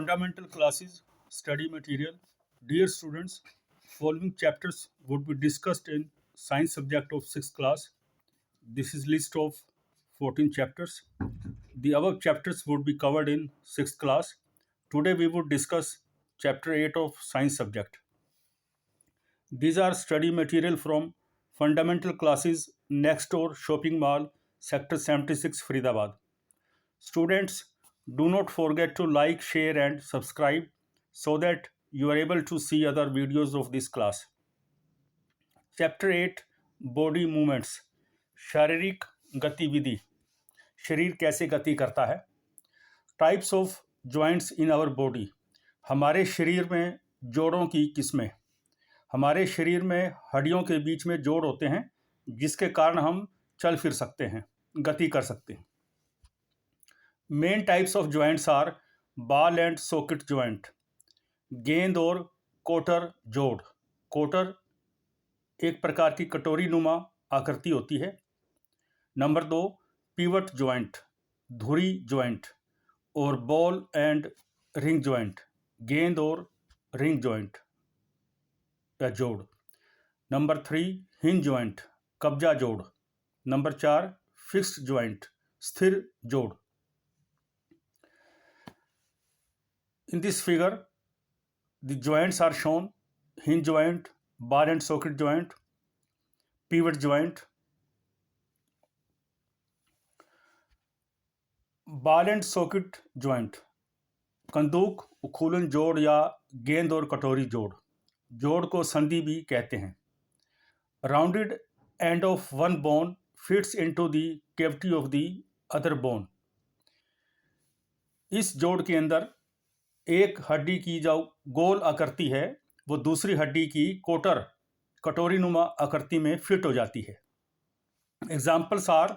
Fundamental classes, study material. Dear students, following chapters would be discussed in science subject of 6th class. This is list of 14 chapters. The above chapters would be covered in 6th class. Today we would discuss chapter 8 of science subject. These are study material from Fundamental Classes Next Door Shopping Mall, Sector 76, Faridabad. Students, do not forget to like, share and subscribe so that you are able to see other videos of this class. Chapter 8 Body Movements शारीरिक गतिविधि शरीर कैसे गति करता है. Types of joints in our body हमारे शरीर में जोड़ों की किस्में. हमारे शरीर में हड्डियों के बीच में जोड़ होते हैं जिसके कारण हम चल फिर सकते हैं, गति कर सकते हैं. Main types of joints are ball and socket joint, गेंद और कोटर जोड़. कोटर एक प्रकार की कटोरी नुमा आकृति होती है. नंबर 2 पिवट जॉइंट, धुरी जॉइंट. और बॉल एंड रिंग जॉइंट, गेंद और रिंग जॉइंट या जोड़. नंबर 3 हिंज जॉइंट, कब्जा जोड़. नंबर 4 फिक्स्ड जॉइंट, स्थिर जोड़. In this figure, the joints are shown: hinge joint, ball and socket joint, pivot joint. Ball and socket joint, कंदूक, उखूलन जोड़ या गेंद और कटोरी जोड़. जोड़ को संधि भी कहते हैं. Rounded end of one bone fits into the cavity of the other bone. इस जोड़ के अंदर एक हड्डी की जो गोल आकृति है वो दूसरी हड्डी की कोटर कटोरी नुमा आकृति में फिट हो जाती है. Examples are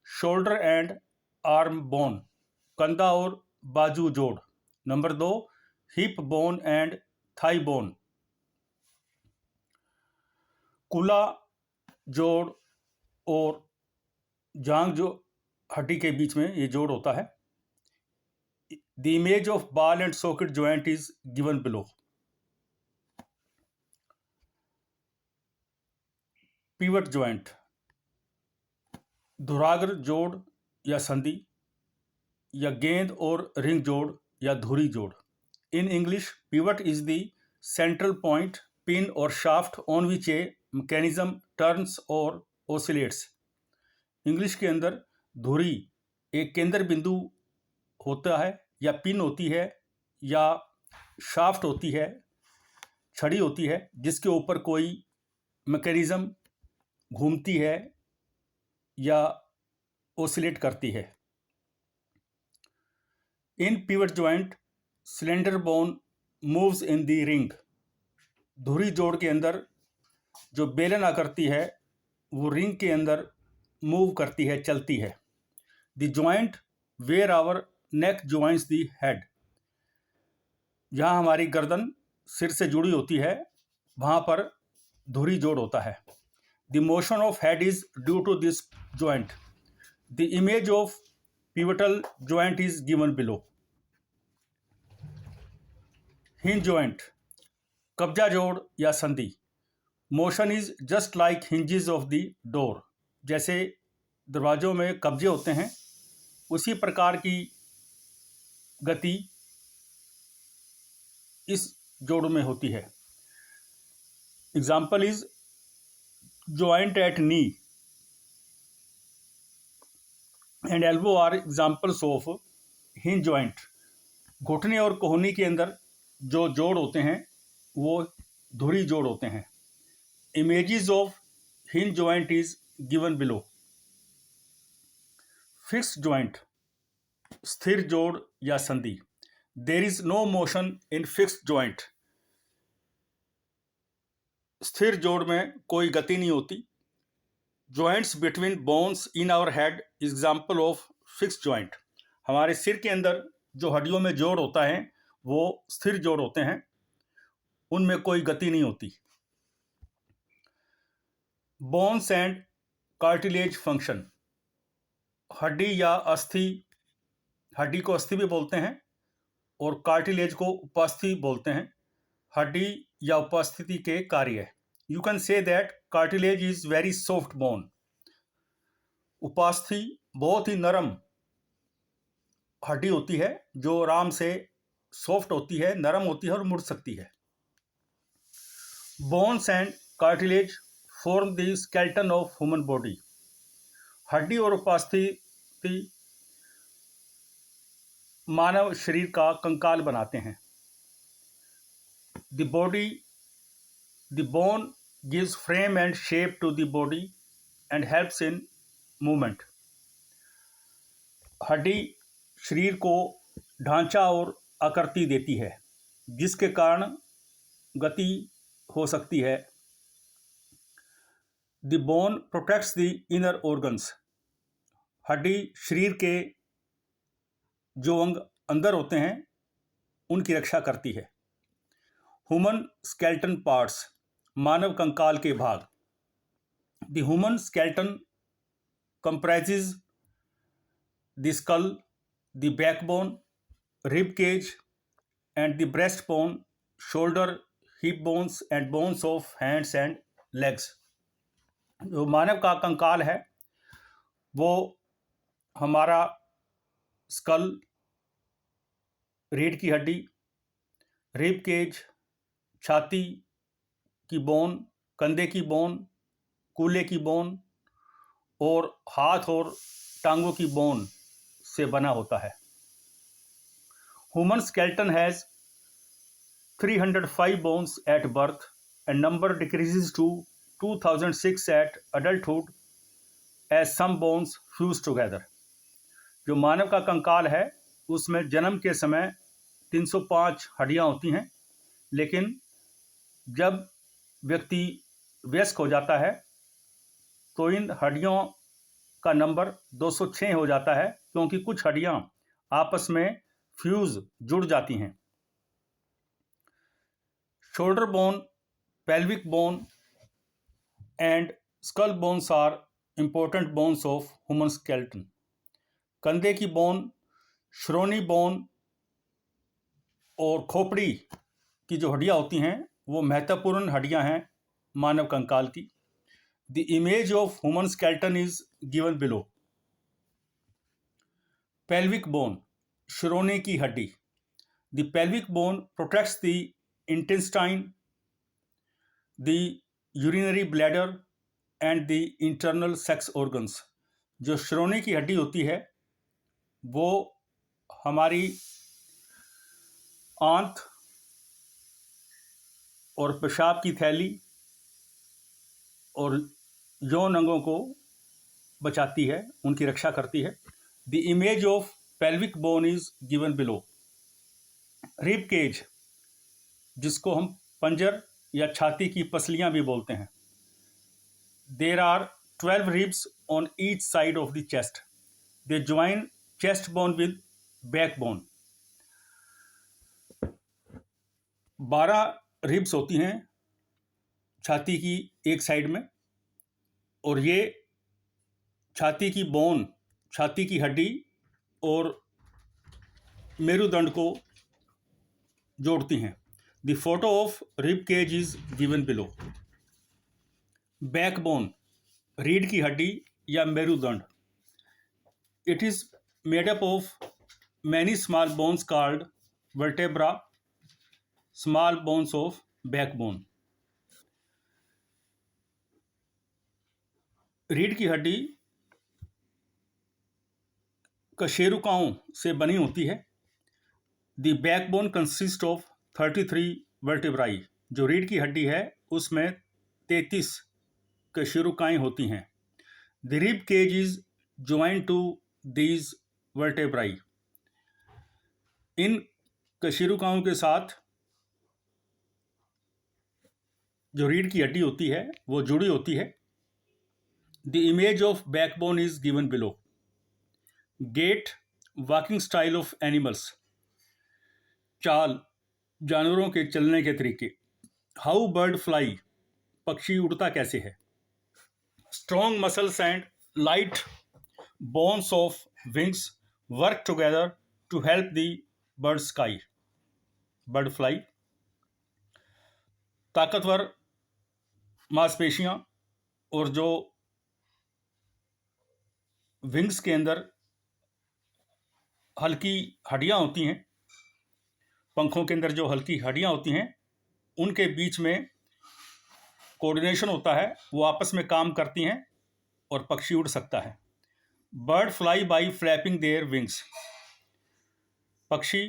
shoulder and arm bone, कंधा और बाजू जोड़. Number 2 hip bone and thigh bone, कुला जोड़ और जांग जो हड्डी के बीच में ये जोड़ होता है. The image of ball and socket joint is given below. Pivot joint, धुराग्र जोड़ या संधि या गेंद और रिंग जोड़ या धुरी जोड़. In English, pivot is the central point, pin or shaft on which a mechanism turns or oscillates. English के अंदर धुरी एक केंद्र बिंदु होता है या पिन होती है या शाफ्ट होती है, छड़ी होती है जिसके ऊपर कोई मैकेनिज्म घूमती है या ओसिलेट करती है. In pivot joint cylinder bone moves in the ring. धुरी जोड़ के अंदर जो बेलन आकृति है वो रिंग के अंदर मूव करती है, चलती है. The joint where our neck joints the head, जहाँ हमारी गर्दन सिर से जुड़ी होती है वहाँ पर धुरी जोड़ होता है. The motion of head is due to this joint. The image of pivotal joint is given below. Hinge joint, कब्जा जोड़ या संधि. Motion is just like hinges of the door, जैसे दरवाजों में कब्जे होते हैं उसी प्रकार की गति इस जोड़ में होती है. Example is joint at knee and elbow are examples of hinge joint. घुटने और कोहनी के अंदर जो जोड़ होते हैं वो धुरी जोड़ होते हैं. Images of hinge joint is given below. Fixed joint, स्थिर जोड़ या संधि. There is no motion in fixed joint. स्थिर जोड़ में कोई गति नहीं होती. Joints between bones in our head is example of fixed joint. हमारे सिर के अंदर जो हड्डियों में जोड़ होता है वो स्थिर जोड़ होते हैं, उनमें कोई गति नहीं होती. बोन्स एंड कार्टिलेज फंक्शन, हड्डी या अस्थि, हड्डी को अस्थि भी बोलते हैं और कार्टिलेज को उपास्थि बोलते हैं, हड्डी या उपस्थिति के कार्य। You can say that cartilage is very soft bone. उपास्थि बहुत ही नरम हड्डी होती है जो आराम से सॉफ्ट होती है, नरम होती है और मुड़ सकती है। Bones and cartilage form the skeleton of human body. हड्डी और उपास्थि मानव शरीर का कंकाल बनाते हैं। The bone gives frame and shape to the body and helps in movement. हड्डी शरीर को ढांचा और आकृति देती है जिसके कारण गति हो सकती है। The bone protects the inner organs. हड्डी शरीर के जो अंग अंदर होते हैं उनकी रक्षा करती है। ह्यूमन स्केलेटन पार्ट्स, मानव कंकाल के भाग। The human skeleton comprises the skull, the backbone, rib cage, and the breastbone, shoulder, hip bones, and bones of hands and legs. जो मानव का कंकाल है वो हमारा स्कल, रीढ़ की हड्डी, रिब केज, छाती की बोन, कंधे की बोन, कूल्हे की बोन और हाथ और टांगों की बोन से बना होता है। Human skeleton has 305 bones at birth and number decreases to 2006 at adulthood as some bones fuse together. जो मानव का कंकाल है उसमें जन्म के समय 305 हड्डियां होती हैं, लेकिन जब व्यक्ति वयस्क हो जाता है तो इन हड्डियों का नंबर 206 हो जाता है क्योंकि कुछ हड्डियां आपस में फ्यूज जुड़ जाती हैं। Shoulder bone, pelvic bone and skull bones are important bones of human skeleton. कंधे की बोन, श्रोणी बोन और खोपड़ी की जो हड्डियां होती हैं वो महत्वपूर्ण हड्डियां हैं मानव कंकाल की। The image of human skeleton is given below. Pelvic bone, श्रोणी की हड्डी. The pelvic bone protects the intestine, the urinary bladder and the internal sex organs. जो श्रोणी की हड्डी होती है वो हमारी आंत और पेशाब की थैली और यौन अंगों को बचाती है, उनकी रक्षा करती है। The image of pelvic bone is given below. Rib cage, जिसको हम पंजर या छाती की पसलियां भी बोलते हैं। There are 12 ribs on each side of the chest. They join chest bone with back bone. 12 ribs होती हैं छाती की एक साइड में और ये छाती की बोन, छाती की हड्डी और मेरुदंड को जोड़ती हैं। The photo of rib cage is given below. Backbone, रीढ़ की हड्डी या मेरुदंड। It is made up of many small bones called vertebra, small bones of backbone. रीढ़ की हड्डी कशेरुकाओं से बनी होती है। The backbone consist of 33 vertebrae. जो रीढ़ की हड्डी है उसमें 33 कशेरुकाएं होती हैं। The rib cage is joint to these vertebrae. इन कशेरुकाओं के साथ जो रीढ़ की हड्डी होती है वो जुड़ी होती है। The image of backbone is given below. Gait, walking style of animals, चाल, जानवरों के चलने के तरीके। हाउ बर्ड फ्लाई, पक्षी उड़ता कैसे है। Strong muscles and light bones of wings work together to help the bird sky. Bird fly. ताकतवर मांसपेशियां और जो विंग्स के अंदर हल्की हड्डियां होती हैं, पंखों के अंदर जो हल्की हड्डियां होती हैं, उनके बीच में कोऑर्डिनेशन होता है, वो आपस में काम करती हैं और पक्षी उड़ सकता है। Bird fly by flapping their wings. पक्षी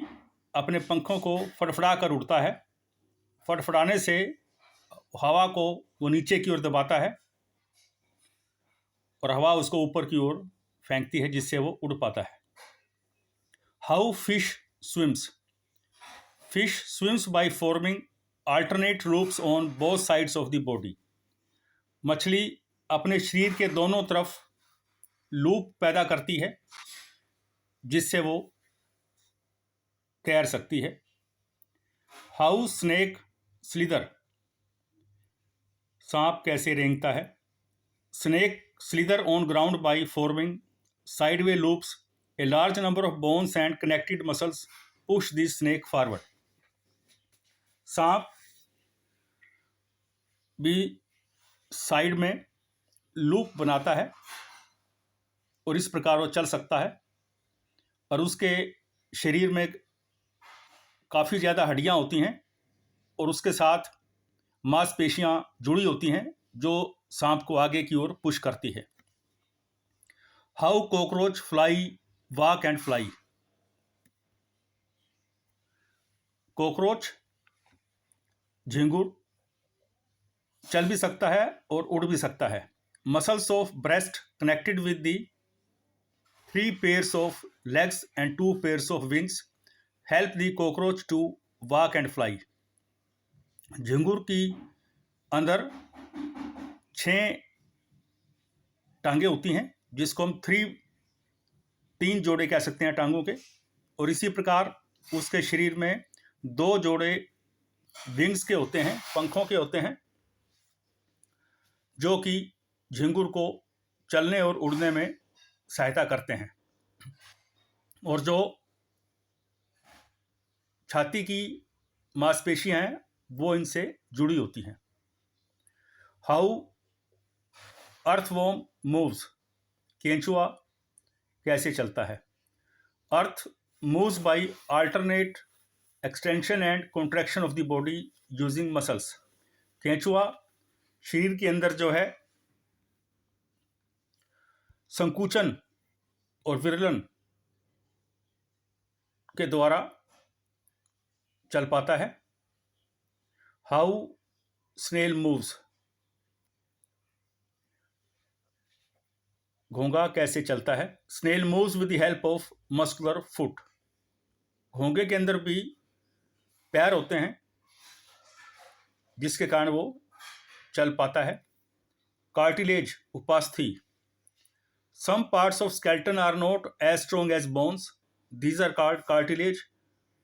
अपने पंखों को फड़फड़ा कर उड़ता है। फड़फड़ाने से हवा को वो नीचे की ओर दबाता है और हवा उसको ऊपर की ओर फेंकती है, जिससे वो उड़ पाता है। How fish swims. Fish swims by forming alternate loops on both sides of the body। मछली अपने शरीर के दोनों तरफ लूप पैदा करती है, जिससे वो तैर सकती है। How snake slither. सांप कैसे रेंगता है। Snake slither on ground by forming sideway loops. A large number of bones and connected muscles push the snake forward. सांप भी साइड में लूप बनाता है और इस प्रकार वो चल सकता है, और उसके शरीर में काफ़ी ज़्यादा हड्डियां होती हैं और उसके साथ मांसपेशियां जुड़ी होती हैं, जो सांप को आगे की ओर पुश करती है। How cockroach fly walk and fly. Cockroach, झिंगुर चल भी सकता है और उड़ भी सकता है। Muscles of breast connected with the 3 pairs of legs and 2 pairs of wings help the cockroach to walk and fly. झिंगुर की अंदर 6 टांगे होती हैं, जिसको हम 3 जोड़े कह सकते हैं टांगों के, और इसी प्रकार उसके शरीर में 2 जोड़े विंग्स के होते हैं, पंखों के होते हैं, जो कि झिंगुर को चलने और उड़ने में सहायता करते हैं, और जो छाती की मांसपेशियां हैं वो इनसे जुड़ी होती हैं। How earthworm moves. केंचुआ कैसे चलता है। Earth moves bye alternate extension and contraction of the body using muscles. केंचुआ शरीर के अंदर जो है संकुचन और विरलन के द्वारा चल पाता है। How snail moves. घोंगा कैसे चलता है। Snail moves with the help of muscular foot. घोंगे के अंदर भी पैर होते हैं, जिसके कारण वो चल पाता है। कार्टिलेज, उपास्थि। Some parts of skeleton are not as strong as bones. These are called cartilage.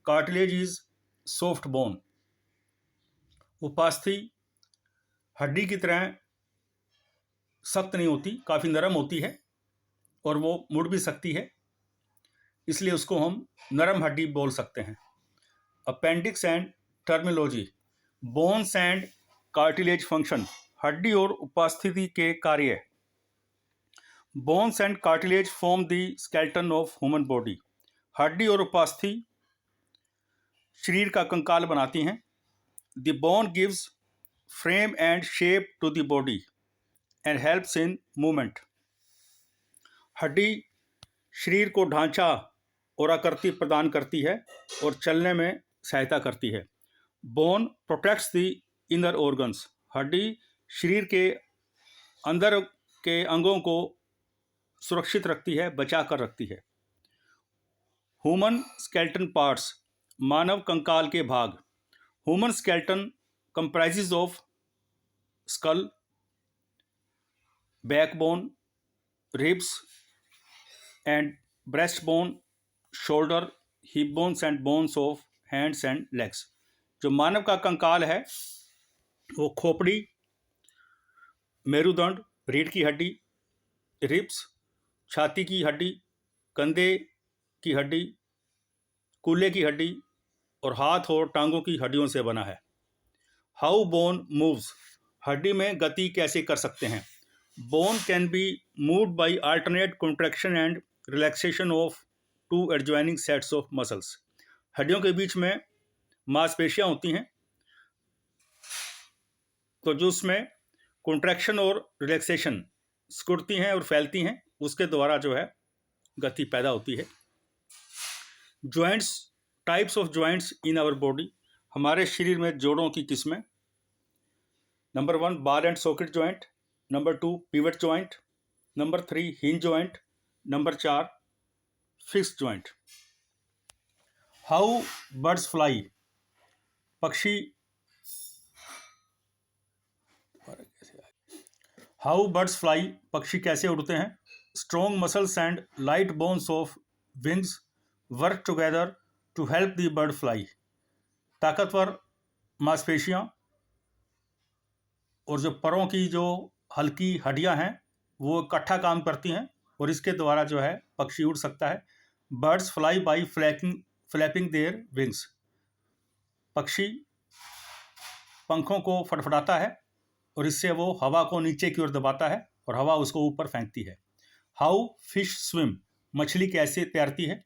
Cartilage is soft bone. उपास्थि हड्डी की तरह सख्त नहीं होती, काफ़ी नरम होती है और वो मुड़ भी सकती है, इसलिए उसको हम नरम हड्डी बोल सकते हैं। Appendix and terminology. Bones and cartilage function. हड्डी और उपास्थि के कार्य। Bones and cartilage form the skeleton of human body. हड्डी और उपास्थि शरीर का कंकाल बनाती हैं। The bone gives frame and shape to the body and helps in movement. हड्डी शरीर को ढांचा और आकृति प्रदान करती है और चलने में सहायता करती है। Bone protects the inner organs. हड्डी शरीर के अंदर के अंगों को सुरक्षित रखती है, बचा कर रखती है। Human skeleton parts. मानव कंकाल के भाग। Human skeleton comprises of skull, backbone, ribs and breast bone, shoulder, hip bones and bones of hands and legs. जो मानव का कंकाल है वो खोपड़ी, मेरुदंड, रीढ़ की हड्डी, रिब्स, छाती की हड्डी, कंधे की हड्डी, कूल्हे की हड्डी और हाथ और टांगों की हड्डियों से बना है। हाउ बोन मूव्स, हड्डी में गति कैसे कर सकते हैं। Bone can be moved by alternate contraction and relaxation of two adjoining sets of muscles. हड्डियों के बीच में मांसपेशियां होती हैं, तो जो उसमें कॉन्ट्रैक्शन और रिलैक्सेशन सिकुड़ती हैं और फैलती हैं, उसके द्वारा जो है गति पैदा होती है। Joints, types of joints in our body, हमारे शरीर में जोड़ों की किस्में। Number 1 ball and socket joint, number 2 pivot joint, number 3 hinge joint, number 4 fix joint. How birds fly, पक्षी हाउ बर्ड्स फ्लाई, पक्षी कैसे उड़ते हैं। Strong muscles and light bones of wings work together to help the bird fly, ताकतवर मांसपेशियां और जो परों की जो हल्की हड्डियां हैं वो इकट्ठा काम करती हैं और इसके द्वारा जो है पक्षी उड़ सकता है। Birds fly bye flapping their wings, पक्षी पंखों को फड़फड़ाता है और इससे वो हवा को नीचे की ओर दबाता है और हवा उसको ऊपर फेंकती है। हाउ फिश स्विम, मछली कैसे तैरती है।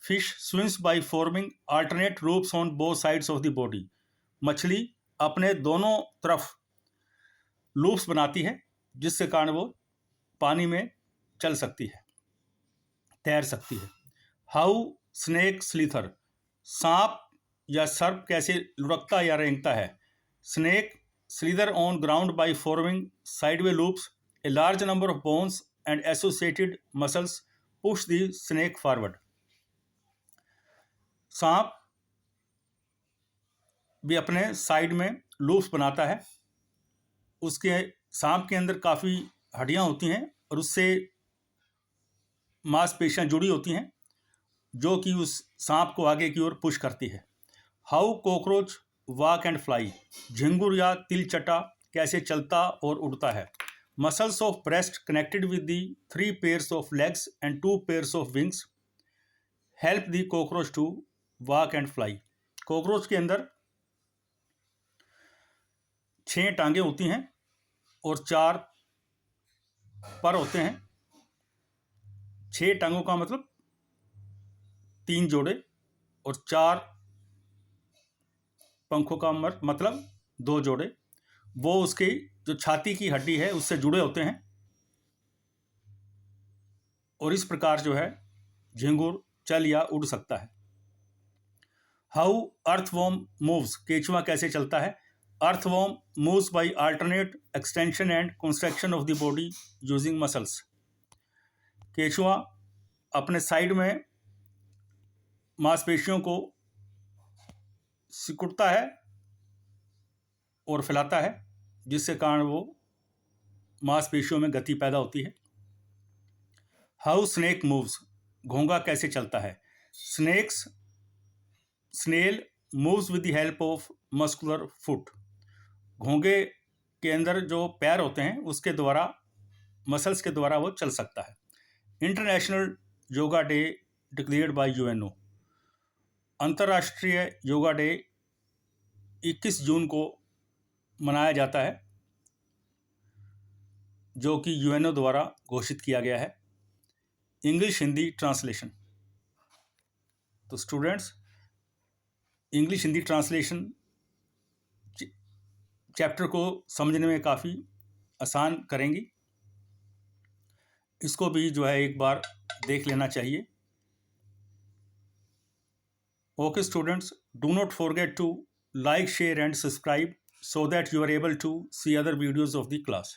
Fish swims by forming alternate loops on both sides of the body, मछली अपने दोनों तरफ लूप्स बनाती है जिसके कारण वो पानी में चल सकती है, तैर सकती है। हाउ स्नेक स्लीथर, सांप या सर्प कैसे लुढ़कता या रेंगता है। Snake slither on ground by forming sideway loops. A large number of bones and associated muscles push the snake forward. सांप भी अपने साइड में लूप्स बनाता है, उसके सांप के अंदर काफ़ी हड्डियां होती हैं और उससे मांसपेशियां जुड़ी होती हैं जो कि उस सांप को आगे की ओर पुश करती है। How cockroach walk and fly, झिंगुर या तिलचटा कैसे चलता और उड़ता है। Muscles of breast connected with the 3 pairs of legs and 2 pairs of wings help the cockroach to walk and fly, cockroach के अंदर 6 टांगे होती हैं और 4 पर होते हैं। 6 टांगों का मतलब 3 जोड़े और 4 पंखों का मतलब 2 जोड़े, वो उसकी जो छाती की हड्डी है उससे जुड़े होते हैं और इस प्रकार जो है झिंगुर चल या उड़ सकता है। हाउ अर्थवॉर्म मूव्स, केचुआ कैसे चलता है। Earthworm moves bye alternate extension and construction of the body using muscles, केचुआ अपने साइड में मांसपेशियों को सिकुड़ता है और फैलाता है जिससे कारण वो मांसपेशियों में गति पैदा होती है। हाउ स्नेक मूव्स, घोंगा कैसे चलता है। Snail moves with the help of muscular foot, घोंगे के अंदर जो पैर होते हैं उसके द्वारा, मसल्स के द्वारा वो चल सकता है। International yoga day declared by UNO, अंतर्राष्ट्रीय योगा डे 21 जून को मनाया जाता है जो कि यूएनओ द्वारा घोषित किया गया है। इंग्लिश हिंदी ट्रांसलेशन, तो students English Hindi translation chapter को समझने में काफ़ी आसान करेंगी, इसको भी जो है एक बार देख लेना चाहिए। Okay students, do not forget to like, share and subscribe so that you are able to see other videos of the class.